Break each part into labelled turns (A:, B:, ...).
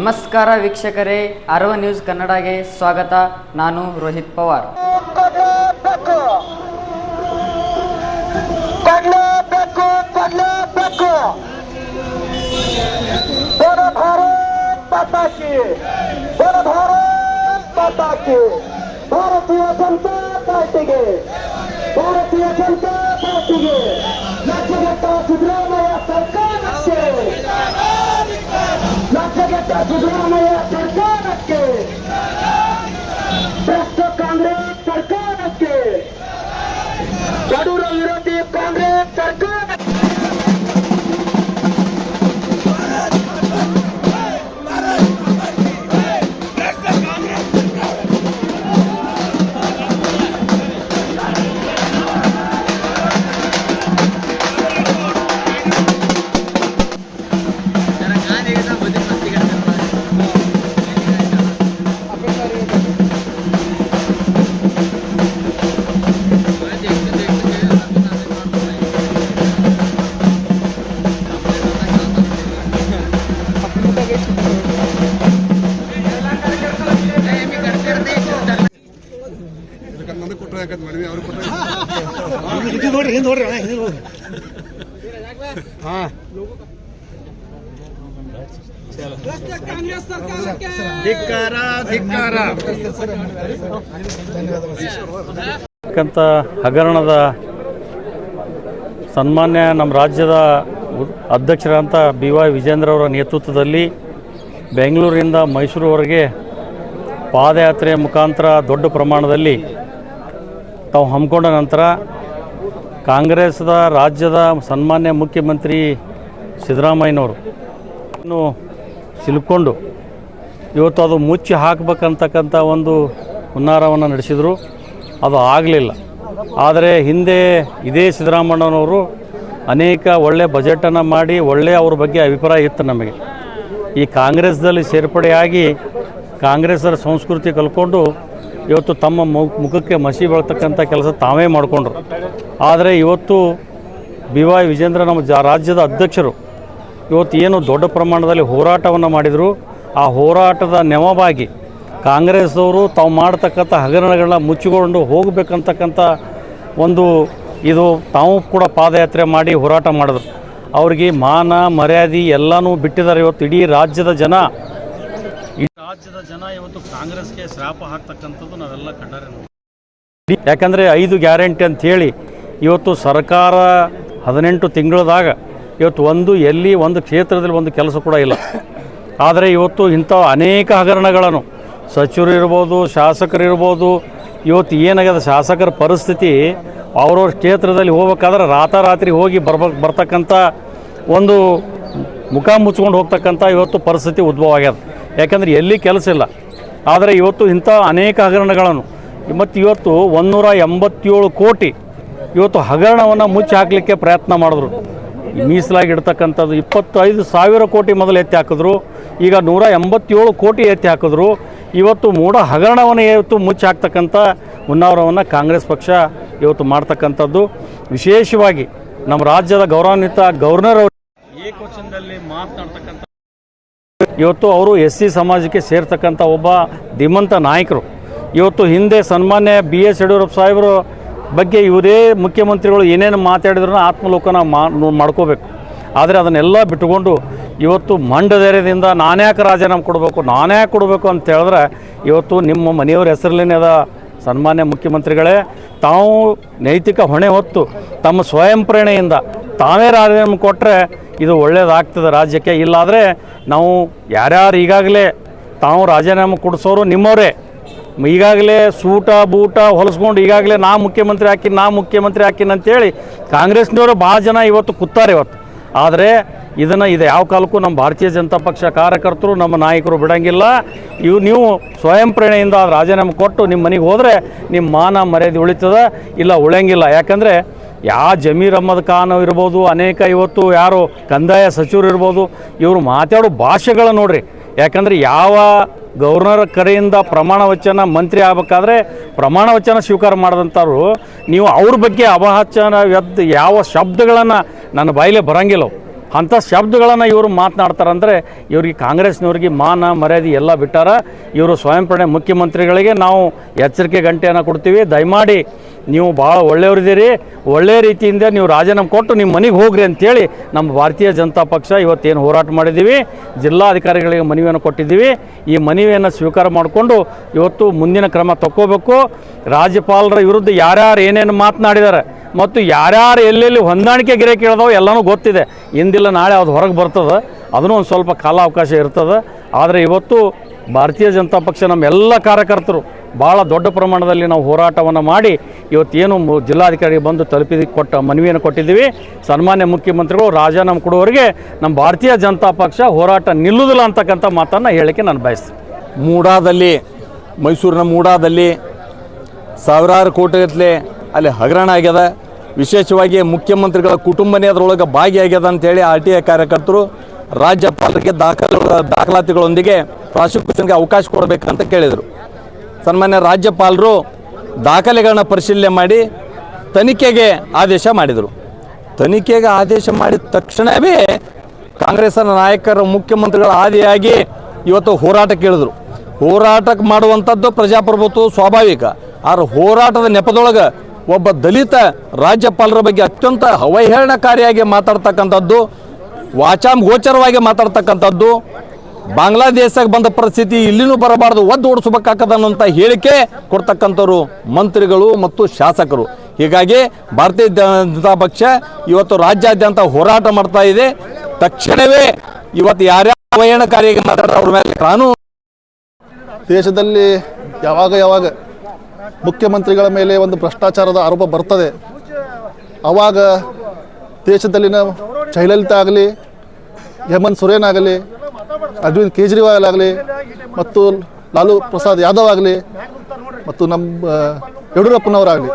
A: ನಮಸ್ಕಾರ ವೀಕ್ಷಕರೇ, ಅರವ ನ್ಯೂಸ್ ಕನ್ನಡಗೆ ಸ್ವಾಗತ. ನಾನು ರೋಹಿತ್ ಪವಾರ್.
B: ಭಾರತೀಯ ಜನತಾ ಪಾರ್ಟಿಗೆ ಲಕ್ಷಗಟ್ಟ ಸಿದ್ದರಾಮಯ್ಯ ಸರ್ಕಾರಕ್ಕೆ ಭ್ರಷ್ಟ ಕಾಂಗ್ರೆಸ್ ಸರ್ಕಾರಕ್ಕೆ ಬಡವರ ವಿರೋಧಿ ಕಾಂಗ್ರೆಸ್ ಸರ್ಕಾರಕ್ಕೆ
C: ಹಗರಣದ ಸನ್ಮಾನ್ಯ ನಮ್ಮ ರಾಜ್ಯದ ಅಧ್ಯಕ್ಷರಂತ BY ವಿಜೇಂದ್ರ ಅವರ ನೇತೃತ್ವದಲ್ಲಿ ಬೆಂಗಳೂರಿನಿಂದ ಮೈಸೂರುವರೆಗೆ ಪಾದಯಾತ್ರೆಯ ಮುಖಾಂತರ ದೊಡ್ಡ ಪ್ರಮಾಣದಲ್ಲಿ ತಾವು ಹಮ್ಮಿಕೊಂಡ ನಂತರ ಕಾಂಗ್ರೆಸ್ದ ರಾಜ್ಯದ ಸನ್ಮಾನ್ಯ ಮುಖ್ಯಮಂತ್ರಿ ಸಿದ್ದರಾಮಯ್ಯನವರು ಇನ್ನು ಸಿಲುಕೊಂಡು ಇವತ್ತು ಅದು ಮುಚ್ಚಿ ಹಾಕಬೇಕಂತಕ್ಕಂಥ ಒಂದು ಹುನ್ನಾರವನ್ನು ನಡೆಸಿದರು. ಅದು ಆಗಲಿಲ್ಲ. ಆದರೆ ಹಿಂದೆ ಇದೇ ಸಿದ್ದರಾಮಯ್ಯನವರು ಅನೇಕ ಒಳ್ಳೆಯ ಬಜೆಟನ್ನು ಮಾಡಿ ಒಳ್ಳೆಯ ಅವ್ರ ಬಗ್ಗೆ ಅಭಿಪ್ರಾಯ ಇತ್ತು ನಮಗೆ. ಈ ಕಾಂಗ್ರೆಸ್ದಲ್ಲಿ ಸೇರ್ಪಡೆಯಾಗಿ ಕಾಂಗ್ರೆಸ್ಸರ ಸಂಸ್ಕೃತಿ ಕಲ್ಕೊಂಡು ಇವತ್ತು ತಮ್ಮ ಮುಖಕ್ಕೆ ಮಸಿ ಬೆಳ್ತಕ್ಕಂಥ ಕೆಲಸ ತಾವೇ ಮಾಡಿಕೊಂಡ್ರು. ಆದರೆ ಇವತ್ತು BY ವಿಜೇಂದ್ರ ನಮ್ಮ ರಾಜ್ಯದ ಅಧ್ಯಕ್ಷರು ಇವತ್ತು ಏನು ದೊಡ್ಡ ಪ್ರಮಾಣದಲ್ಲಿ ಹೋರಾಟವನ್ನು ಮಾಡಿದರು. ಆ ಹೋರಾಟದ ನೆವವಾಗಿ ಕಾಂಗ್ರೆಸ್ದವರು ತಾವು ಮಾಡ್ತಕ್ಕಂಥ ಹಗರಣಗಳನ್ನ ಮುಚ್ಚಿಕೊಂಡು ಹೋಗಬೇಕಂತಕ್ಕಂಥ ಒಂದು ಇದು ತಾವು ಕೂಡ ಪಾದಯಾತ್ರೆ ಮಾಡಿ ಹೋರಾಟ ಮಾಡಿದ್ರು. ಅವ್ರಿಗೆ ಮಾನ ಮರ್ಯಾದೆ ಎಲ್ಲನೂ ಬಿಟ್ಟಿದ್ದಾರೆ. ಇವತ್ತು ಇಡೀ ರಾಜ್ಯದ ಜನ ಇವತ್ತು ಕಾಂಗ್ರೆಸ್ಗೆ ಶ್ರಾಪ ಹಾಕ್ತಕ್ಕಂಥದ್ದು ನಾವೆಲ್ಲ ಕಂಡರೆ ನೋಡಿ. ಯಾಕಂದರೆ 5 ಗ್ಯಾರಂಟಿ ಅಂಥೇಳಿ ಇವತ್ತು ಸರ್ಕಾರ 18 ತಿಂಗಳದಾಗ ಇವತ್ತು ಒಂದು ಕ್ಷೇತ್ರದಲ್ಲಿ ಒಂದು ಕೆಲಸ ಕೂಡ ಇಲ್ಲ. ಆದರೆ ಇವತ್ತು ಇಂಥ ಅನೇಕ ಹಗರಣಗಳನ್ನು ಸಚಿವರು ಇರ್ಬೋದು, ಶಾಸಕರು ಇರ್ಬೋದು, ಇವತ್ತು ಏನಾಗ್ಯದ ಶಾಸಕರ ಪರಿಸ್ಥಿತಿ ಅವ್ರವ್ರ ಕ್ಷೇತ್ರದಲ್ಲಿ ಹೋಗ್ಬೇಕಾದ್ರೆ ರಾತ್ರಿ ಹೋಗಿ ಬರ್ತಕ್ಕಂಥ ಒಂದು ಮುಖ ಮುಚ್ಕೊಂಡು ಹೋಗ್ತಕ್ಕಂಥ ಇವತ್ತು ಪರಿಸ್ಥಿತಿ ಉದ್ಭವ ಆಗ್ಯದ. ಯಾಕಂದರೆ ಎಲ್ಲಿ ಕೆಲಸ ಇಲ್ಲ. ಆದರೆ ಇವತ್ತು ಇಂಥ ಅನೇಕ ಹಗರಣಗಳನ್ನು ಮತ್ತು ಇವತ್ತು 187 ಕೋಟಿ ಇವತ್ತು ಹಗರಣವನ್ನು ಮುಚ್ಚಿ ಹಾಕಲಿಕ್ಕೆ ಪ್ರಯತ್ನ ಮಾಡಿದ್ರು. ಮೀಸಲಾಗಿಡ್ತಕ್ಕಂಥದ್ದು 25,000 ಕೋಟಿ ಮೊದಲು ಎತ್ತಿ ಹಾಕಿದ್ರು. ಈಗ 187 ಕೋಟಿ ಎತ್ತಿ ಹಾಕಿದ್ರು. ಇವತ್ತು ಮೂಢ ಹಗರಣವನ್ನು ಇವತ್ತು ಮುಚ್ಚಿ ಹಾಕ್ತಕ್ಕಂಥ ಹುನ್ನಾರವನ್ನು ಕಾಂಗ್ರೆಸ್ ಪಕ್ಷ ಇವತ್ತು ಮಾಡ್ತಕ್ಕಂಥದ್ದು. ವಿಶೇಷವಾಗಿ ನಮ್ಮ ರಾಜ್ಯದ ಗೌರವಾನ್ವಿತ ಗವರ್ನರ್ ಅವರು ಏಕವಚನದಲ್ಲಿ ಮಾತನಾಡ್ತಕ್ಕಂಥ ಇವತ್ತು ಅವರು SC ಸಮಾಜಕ್ಕೆ ಸೇರ್ತಕ್ಕಂಥ ಒಬ್ಬ ಧೀಮಂತ ನಾಯಕರು. ಇವತ್ತು ಹಿಂದೆ ಸನ್ಮಾನ್ಯ BS ಯಡಿಯೂರಪ್ಪ ಸಾಹೇಬರು ಬಗ್ಗೆ ಇವರೇ ಮುಖ್ಯಮಂತ್ರಿಗಳು ಏನೇನು ಮಾತಾಡಿದ್ರೂ ಆತ್ಮಲೋಕನ ಮಾಡ್ಕೋಬೇಕು. ಆದರೆ ಅದನ್ನೆಲ್ಲ ಬಿಟ್ಟುಕೊಂಡು ಇವತ್ತು ಮಂಡಧೈರ್ಯದಿಂದ ನಾನ್ಯಾಕೆ ರಾಜೀನಾಮೆ ಕೊಡಬೇಕು ಅಂತ ಹೇಳಿದ್ರೆ ಇವತ್ತು ನಿಮ್ಮ ಮನೆಯವ್ರ ಹೆಸರಲ್ಲೇನೇ ಅದ ಸನ್ಮಾನ್ಯ ಮುಖ್ಯಮಂತ್ರಿಗಳೇ. ತಾವು ನೈತಿಕ ಹೊಣೆ ಹೊತ್ತು ತಮ್ಮ ಸ್ವಯಂ ಪ್ರೇರಣೆಯಿಂದ ತಾವೇ ರಾಜೀನಾಮೆ ಕೊಟ್ಟರೆ ಇದು ಒಳ್ಳೆಯದಾಗ್ತದೆ ರಾಜ್ಯಕ್ಕೆ. ಇಲ್ಲಾದರೆ ನಾವು ಯಾರ್ಯಾರು ಈಗಾಗಲೇ ತಾವು ರಾಜೀನಾಮೆ ಕೊಡಿಸೋರು ನಿಮ್ಮವರೇ ಈಗಾಗಲೇ ಸೂಟ ಬೂಟ ಹೊಲಿಸ್ಕೊಂಡು ಈಗಾಗಲೇ ನಾ ಮುಖ್ಯಮಂತ್ರಿ ಹಾಕಿನ ಅಂತೇಳಿ ಕಾಂಗ್ರೆಸ್ನವರು ಭಾಳ ಜನ ಇವತ್ತು ಕೂತಾರೆ ಇವತ್ತು. ಆದರೆ ಇದು ಯಾವ ಕಾಲಕ್ಕೂ ನಮ್ಮ ಭಾರತೀಯ ಜನತಾ ಪಕ್ಷ ಕಾರ್ಯಕರ್ತರು ನಮ್ಮ ನಾಯಕರು ಬಿಡೋಂಗಿಲ್ಲ. ನೀವು ಸ್ವಯಂ ಪ್ರೇರಣೆಯಿಂದ ರಾಜೀನಾಮೆ ಕೊಟ್ಟು ನಿಮ್ಮ ಮನೆಗೆ ಹೋದರೆ ನಿಮ್ಮ ಮಾನ ಮರ್ಯಾದೆ ಉಳಿತದೆ, ಇಲ್ಲ ಉಳಿಯಂಗಿಲ್ಲ. ಯಾಕಂದರೆ ಜಮೀರ್ ಅಹ್ಮದ್ ಖಾನ್ ಇರ್ಬೋದು, ಅನೇಕ ಇವತ್ತು ಯಾರು ಕಂದಾಯ ಸಚಿವರು ಇರ್ಬೋದು, ಇವರು ಮಾತಾಡೋ ಭಾಷೆಗಳು ನೋಡ್ರಿ. ಯಾಕಂದರೆ ಯಾವ ಗವರ್ನರ್ ಕರೆಯಿಂದ ಪ್ರಮಾಣ ವಚನ ಮಂತ್ರಿ ಆಗಬೇಕಾದ್ರೆ ಪ್ರಮಾಣ ವಚನ ಸ್ವೀಕಾರ ಮಾಡಿದಂಥವ್ರು ನೀವು ಅವ್ರ ಬಗ್ಗೆ ಅಪಹಾಸ್ಯ ಯಾವ ಶಬ್ದಗಳನ್ನು ನನ್ನ ಬಾಯಿಲೆ ಬರೋಂಗಿಲ್ಲ. ಅಂಥ ಶಬ್ದಗಳನ್ನು ಇವರು ಮಾತನಾಡ್ತಾರಂದರೆ ಇವ್ರಿಗೆ ಕಾಂಗ್ರೆಸ್ನವ್ರಿಗೆ ಮಾನ ಮರ್ಯಾದೆ ಎಲ್ಲ ಬಿಟ್ಟಾರ. ಇವರು ಸ್ವಯಂ ಪ್ರಣಯ ಮುಖ್ಯಮಂತ್ರಿಗಳಿಗೆ ನಾವು ಎಚ್ಚರಿಕೆ ಗಂಟೆಯನ್ನು ಕೊಡ್ತೀವಿ. ದಯಮಾಡಿ ನೀವು ಭಾಳ ಒಳ್ಳೆಯವರಿದ್ದೀರಿ, ಒಳ್ಳೆಯ ರೀತಿಯಿಂದ ನೀವು ರಾಜೀನಾಮೆ ಕೊಟ್ಟು ನಿಮ್ಮ ಮನೆಗೆ ಹೋಗ್ರಿ ಅಂತೇಳಿ ನಮ್ಮ ಭಾರತೀಯ ಜನತಾ ಪಕ್ಷ ಇವತ್ತೇನು ಹೋರಾಟ ಮಾಡಿದ್ದೀವಿ, ಜಿಲ್ಲಾಧಿಕಾರಿಗಳಿಗೆ ಮನವಿಯನ್ನು ಕೊಟ್ಟಿದ್ದೀವಿ. ಈ ಮನವಿಯನ್ನು ಸ್ವೀಕಾರ ಮಾಡಿಕೊಂಡು ಇವತ್ತು ಮುಂದಿನ ಕ್ರಮ ತಗೋಬೇಕು. ರಾಜ್ಯಪಾಲರ ವಿರುದ್ಧ ಯಾರ್ಯಾರು ಏನೇನು ಮಾತನಾಡಿದ್ದಾರೆ ಮತ್ತು ಯಾರ್ಯಾರು ಎಲ್ಲೆಲ್ಲಿ ಹೊಂದಾಣಿಕೆ ಗಿರೆ ಕೇಳಿದವು ಎಲ್ಲನೂ ಗೊತ್ತಿದೆ. ಇಂದಿಲ್ಲ ನಾಳೆ ಅದು ಹೊರಗೆ ಬರ್ತದೆ, ಅದನ್ನೂ ಒಂದು ಸ್ವಲ್ಪ ಕಾಲಾವಕಾಶ ಇರ್ತದೆ. ಆದರೆ ಇವತ್ತು ಭಾರತೀಯ ಜನತಾ ಪಕ್ಷ ನಮ್ಮ ಎಲ್ಲ ಕಾರ್ಯಕರ್ತರು ಭಾಳ ದೊಡ್ಡ ಪ್ರಮಾಣದಲ್ಲಿ ನಾವು ಹೋರಾಟವನ್ನು ಮಾಡಿ ಇವತ್ತೇನು ಜಿಲ್ಲಾಧಿಕಾರಿಗೆ ಬಂದು ಮನವಿಯನ್ನು ಕೊಟ್ಟಿದ್ದೀವಿ. ಸನ್ಮಾನ್ಯ ಮುಖ್ಯಮಂತ್ರಿಗಳು ರಾಜೀನಾಮೆ ಕೊಡುವವರೆಗೆ ನಮ್ಮ ಭಾರತೀಯ ಜನತಾ ಪಕ್ಷ ಹೋರಾಟ ನಿಲ್ಲುವುದಿಲ್ಲ ಅಂತಕ್ಕಂಥ ಮಾತನ್ನು ಹೇಳಕ್ಕೆ ನಾನು ಬಯಸ್ತೀನಿ.
D: ಮೂಡಾದಲ್ಲಿ, ಮೈಸೂರಿನ ಮೂಡಾದಲ್ಲಿ ಸಾವಿರಾರು ಕೋಟಿಗಟ್ಟಲೆ ಅಲ್ಲಿ ಹಗರಣ ಆಗ್ಯದ. ವಿಶೇಷವಾಗಿ ಮುಖ್ಯಮಂತ್ರಿಗಳ ಕುಟುಂಬನೇ ಅದರೊಳಗೆ ಭಾಗಿಯಾಗ್ಯದ ಅಂತೇಳಿ RTI ಕಾರ್ಯಕರ್ತರು ರಾಜ್ಯಪಾಲರಿಗೆ ದಾಖಲಾತಿಗಳೊಂದಿಗೆ ಪ್ರಾಸಿಕ್ಯೂಷನ್ಗೆ ಅವಕಾಶ ಕೊಡಬೇಕಂತ ಕೇಳಿದರು. ಸನ್ಮಾನ್ಯ ರಾಜ್ಯಪಾಲರು ದಾಖಲೆಗಳನ್ನ ಪರಿಶೀಲನೆ ಮಾಡಿ ತನಿಖೆಗೆ ಆದೇಶ ಮಾಡಿದರು. ತನಿಖೆಗೆ ಆದೇಶ ಮಾಡಿದ ತಕ್ಷಣವೇ ಕಾಂಗ್ರೆಸ್ನ ನಾಯಕರು ಮುಖ್ಯಮಂತ್ರಿಗಳ ಆದಿಯಾಗಿ ಇವತ್ತು ಹೋರಾಟಕ್ಕೆ ಇಳಿದ್ರು. ಹೋರಾಟಕ್ಕೆ ಮಾಡುವಂಥದ್ದು ಪ್ರಜಾಪ್ರಭುತ್ವ ಸ್ವಾಭಾವಿಕ. ಆದರೆ ಹೋರಾಟದ ನೆಪದೊಳಗೆ ಒಬ್ಬ ದಲಿತ ರಾಜ್ಯಪಾಲರ ಬಗ್ಗೆ ಅತ್ಯಂತ ಅವಹೇಳನಕಾರಿಯಾಗಿ ಮಾತಾಡ್ತಕ್ಕಂಥದ್ದು, ವಾಚಾಗೋಚರವಾಗಿ ಮಾತಾಡ್ತಕ್ಕಂಥದ್ದು, ಬಾಂಗ್ಲಾದೇಶಕ್ಕೆ ಬಂದ ಪರಿಸ್ಥಿತಿ ಇಲ್ಲಿನೂ ಬರಬಾರ್ದು, ಒದ್ದು ಓಡಿಸ್ಬೇಕಾಗದಂತ ಹೇಳಿಕೆ ಕೊಡ್ತಕ್ಕಂಥವ್ರು ಮಂತ್ರಿಗಳು ಮತ್ತು ಶಾಸಕರು. ಹೀಗಾಗಿ ಭಾರತೀಯ ಜನತಾ ಪಕ್ಷ ಇವತ್ತು ರಾಜ್ಯಾದ್ಯಂತ ಹೋರಾಟ ಮಾಡ್ತಾ ಇದೆ. ತಕ್ಷಣವೇ ಇವತ್ತು ಯಾರ್ಯಾರು ಅವಹೇಳನಕಾರಿಯಾಗಿ ಮಾತಾಡೋರು ಅವ್ರ ಮೇಲೆ ಕಾನೂನು.
E: ದೇಶದಲ್ಲಿ ಯಾವಾಗ ಮುಖ್ಯಮಂತ್ರಿಗಳ ಮೇಲೆ ಒಂದು ಭ್ರಷ್ಟಾಚಾರದ ಆರೋಪ ಬರ್ತದೆ, ಆವಾಗ ದೇಶದಲ್ಲಿನ ಜಯಲಲಿತಾ ಆಗಲಿ, ಹೇಮಂತ್ ಸೊರೇನ್ ಆಗಲಿ, ಅರವಿಂದ್ ಕೇಜ್ರಿವಾಲ್ ಆಗಲಿ, ಮತ್ತು ಲಾಲು ಪ್ರಸಾದ್ ಯಾದವ್ ಆಗಲಿ, ಮತ್ತು ನಮ್ಮ ಯಡಿಯೂರಪ್ಪನವರಾಗಲಿ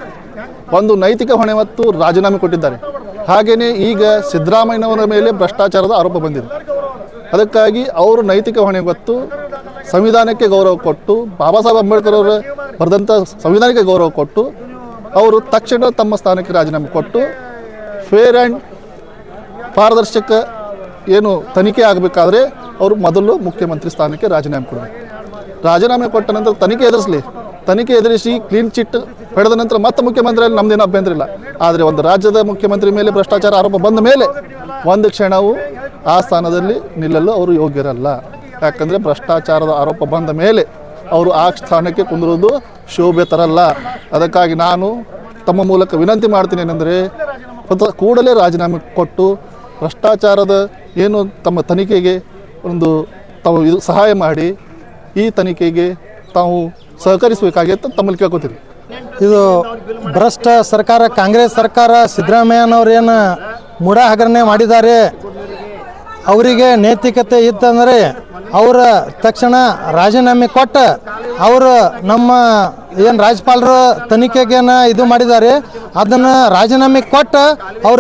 E: ಒಂದು ನೈತಿಕ ಹೊಣೆ ಮತ್ತು ರಾಜೀನಾಮೆ ಕೊಟ್ಟಿದ್ದಾರೆ. ಹಾಗೆಯೇ ಈಗ ಸಿದ್ದರಾಮಯ್ಯನವರ ಮೇಲೆ ಭ್ರಷ್ಟಾಚಾರದ ಆರೋಪ ಬಂದಿದೆ. ಅದಕ್ಕಾಗಿ ಅವರು ನೈತಿಕ ಹೊಣೆ ಹೊತ್ತು ಸಂವಿಧಾನಕ್ಕೆ ಗೌರವ ಕೊಟ್ಟು, ಬಾಬಾ ಸಾಹೇಬ್ ಅಂಬೇಡ್ಕರ್ ಅವರು ಬರೆದಂಥ ಸಂವಿಧಾನಕ್ಕೆ ಗೌರವ ಕೊಟ್ಟು ಅವರು ತಕ್ಷಣ ತಮ್ಮ ಸ್ಥಾನಕ್ಕೆ ರಾಜೀನಾಮೆ ಕೊಟ್ಟು ಫೇರ್ ಆ್ಯಂಡ್ ಪಾರದರ್ಶಕ ಏನು ತನಿಖೆ ಆಗಬೇಕಾದ್ರೆ ಅವರು ಮೊದಲು ಮುಖ್ಯಮಂತ್ರಿ ಸ್ಥಾನಕ್ಕೆ ರಾಜೀನಾಮೆ ಕೊಡಬೇಕು. ರಾಜೀನಾಮೆ ಕೊಟ್ಟ ನಂತರ ತನಿಖೆ ಎದುರಿಸಿ ಕ್ಲೀನ್ ಚಿಟ್ ಪಡೆದ ನಂತರ ಮತ್ತೆ ಮುಖ್ಯಮಂತ್ರಿಯಲ್ಲಿ ನಮ್ಮದೇನು ಅಭ್ಯಂತರ ಇಲ್ಲ. ಆದರೆ ಒಂದು ರಾಜ್ಯದ ಮುಖ್ಯಮಂತ್ರಿ ಮೇಲೆ ಭ್ರಷ್ಟಾಚಾರ ಆರೋಪ ಬಂದ ಮೇಲೆ ಒಂದು ಕ್ಷಣವೂ ಆ ಸ್ಥಾನದಲ್ಲಿ ನಿಲ್ಲಲು ಅವರು ಯೋಗ್ಯರಲ್ಲ. ಯಾಕಂದರೆ ಭ್ರಷ್ಟಾಚಾರದ ಆರೋಪ ಬಂದ ಮೇಲೆ ಅವರು ಆ ಸ್ಥಾನಕ್ಕೆ ಕುಂದಿರುವುದು ಶೋಭೆ ತರಲ್ಲ. ಅದಕ್ಕಾಗಿ ನಾನು ತಮ್ಮ ಮೂಲಕ ವಿನಂತಿ ಮಾಡ್ತೀನಿ ಏನೆಂದರೆ ಕೂಡಲೇ ರಾಜೀನಾಮೆ ಕೊಟ್ಟು ಭ್ರಷ್ಟಾಚಾರದ ಏನು ತಮ್ಮ ತನಿಖೆಗೆ ತಾವು ಸಹಾಯ ಮಾಡಿ ಈ ತನಿಖೆಗೆ ತಾವು ಸಹಕರಿಸಬೇಕಾಗಿ ಅಂತ ತಮ್ಮಲ್ಲಿ ಕೇಳ್ಕೊತೀರಿ.
F: ಇದು ಭ್ರಷ್ಟ ಸರ್ಕಾರ, ಕಾಂಗ್ರೆಸ್ ಸರ್ಕಾರ, ಸಿದ್ದರಾಮಯ್ಯನವ್ರು ಏನು ಮೂಢ ಹಗರಣೆ ಮಾಡಿದ್ದಾರೆ, ಅವರಿಗೆ ನೈತಿಕತೆ ಇತ್ತಂದರೆ ಅವರ ತಕ್ಷಣ ರಾಜೀನಾಮೆ ಕೊಟ್ಟು ಅವರು ನಮ್ಮ ಏನು ರಾಜ್ಯಪಾಲರು ತನಿಖೆಗೇನ ಇದು ಮಾಡಿದ್ದಾರೆ ಅದನ್ನು ರಾಜೀನಾಮೆ ಕೊಟ್ಟು ಅವ್ರ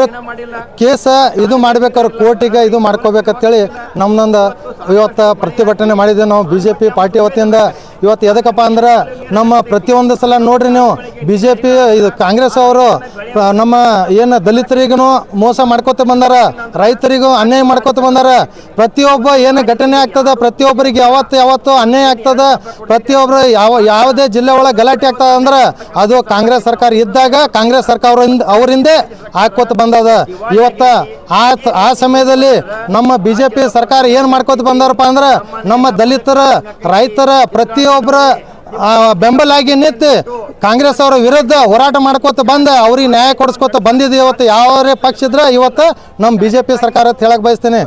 F: ಕೇಸ ಇದು ಮಾಡ್ಬೇಕಾದ್ರೆ ಕೋರ್ಟಿಗೆ ಇದು ಮಾಡ್ಕೋಬೇಕಂತೇಳಿ ನಮ್ಮದೊಂದು ಇವತ್ತು ಪ್ರತಿಭಟನೆ ಮಾಡಿದ್ದೇವೆ ನಾವು BJP ಪಾರ್ಟಿ ವತಿಯಿಂದ. ಇವತ್ತು ಎದಕ್ಕಪ್ಪ ಅಂದ್ರೆ ನಮ್ಮ ಪ್ರತಿಯೊಂದು ಸಲ ನೋಡ್ರಿ ನೀವು BJP ಇದು ಕಾಂಗ್ರೆಸ್ ಅವರು ನಮ್ಮ ಏನು ದಲಿತರಿಗೂ ಮೋಸ ಮಾಡ್ಕೋತ ಬಂದಾರ, ರೈತರಿಗೂ ಅನ್ಯಾಯ ಮಾಡ್ಕೋತ ಬಂದಾರ. ಪ್ರತಿಯೊಬ್ಬ ಏನು ಘಟನೆ ಆಗ್ತದ, ಪ್ರತಿಯೊಬ್ಬರಿಗೆ ಯಾವತ್ತು ಅನ್ಯಾಯ ಆಗ್ತದ, ಪ್ರತಿಯೊಬ್ಬರು ಯಾವುದೇ ಜಿಲ್ಲೆ ಒಳಗೆ ಗಲಾಟೆ ಆಗ್ತದ ಅಂದ್ರೆ ಅದು ಕಾಂಗ್ರೆಸ್ ಸರ್ಕಾರ ಇದ್ದಾಗ ಕಾಂಗ್ರೆಸ್ ಸರ್ಕಾರ ಅವರಿಂದ ಹಾಕೋತ ಬಂದದ. ಇವತ್ತು ಆ ಸಮಯದಲ್ಲಿ ನಮ್ಮ BJP ಸರ್ಕಾರ ಏನು ಮಾಡ್ಕೋತ ಬಂದಾರಪ್ಪ ಅಂದ್ರೆ ನಮ್ಮ ದಲಿತರ, ರೈತರ ಪ್ರತಿಯೊಬ್ಬರ ಬೆಂಬಲಾಗಿ ನಿಂತು ಕಾಂಗ್ರೆಸ್ ಅವರ ವಿರುದ್ಧ ಹೋರಾಟ ಮಾಡ್ಕೋತ ಬಂದ ಅವ್ರಿಗೆ ನ್ಯಾಯ ಕೊಡಿಸ್ಕೋತ ಬಂದಿದೆ. ಇವತ್ತು ಯಾವ ಪಕ್ಷ ಇದ್ರೆ ಇವತ್ತು ನಮ್ಮ BJP ಸರ್ಕಾರ ಅಂತ ಹೇಳಕ್ ಬಯಸ್ತೇನೆ.